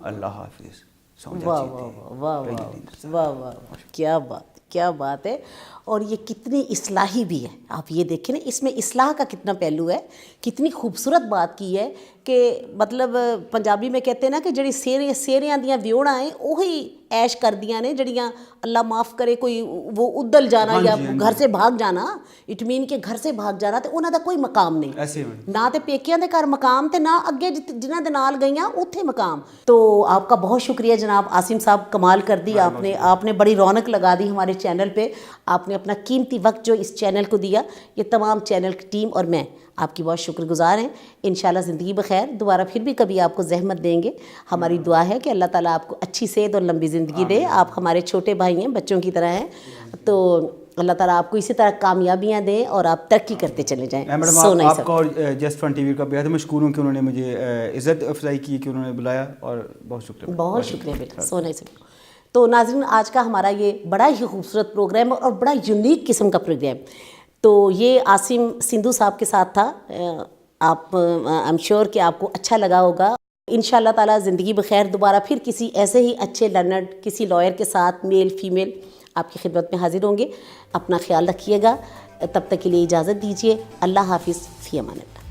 ਅੱਲਾ हाफिज। वाह वाह वाह वाह वाह वाह, क्या बात है। और ये कितनी इस्लाही भी है, आप ये देखें ना, इसमें इस्लाह का कितना पहलू है। कितनी खूबसूरत बात की है कि मतलब पंजाबी में कहते हैं ना कि जड़ी सेरियां दियां व्योड़ां है वही ऐश कर दियां ने, जड़ियां अल्लाह माफ़ करे कोई वो उदल जाना या घर से भाग जाना, इट मीन के घर से भाग जाना, तो उन्हां दा कोई मकाम नहीं, ना तो पेकियां दे घर मकाम, तो ना अगे जिन्हां दे नाल गईयां उत्थे मकाम। तो आपका बहुत शुक्रिया जनाब आसिम साहब, कमाल कर दी आपने बड़ी रौनक लगा दी हमारे चैनल पे। आपने अपना कीमती वक्त जो इस चैनल को दिया, ये तमाम चैनल की टीम और मैं आपकी बहुत शुक्रगुजार हैं। इंशाल्लाह ज़िंदगी बखैर दोबारा फिर भी कभी आपको ज़हमत देंगे। हमारी दुआ है कि अल्लाह ताला आपको अच्छी सेहत और लंबी ज़िंदगी दे। आप हमारे छोटे भाई हैं, बच्चों की तरह हैं, तो अल्लाह ताला आपको इसी तरह कामयाबियाँ दें और आप तरक्की करते चले जाएँ। मैडम आपका और जस्ट फन टीवी का बेहद मशकूर हूँ कि उन्होंने मुझे इज़्ज़त अफजाई की, कि उन्होंने बुलाया, और बहुत शुक्रिया। बहुत शुक्रिया बेटा, सो नहीं सकते। तो नाज़रीन, आज का हमारा ये बड़ा ही खूबसूरत प्रोग्राम और बड़ा यूनिक किस्म का प्रोग्राम, तो ये आसिम सिंधु साहब के साथ था। आप आई एम श्योर कि आपको अच्छा लगा होगा। इंशाअल्लाह ताला ज़िंदगी बखैर दोबारा फिर किसी ऐसे ही अच्छे लर्नर्ड किसी लॉयर के साथ मेल फीमेल आपकी खिदमत में हाजिर होंगे। अपना ख्याल रखिएगा, तब तक के लिए इजाज़त दीजिए। अल्लाह हाफिज़, फ़ी अमान अल्लाह।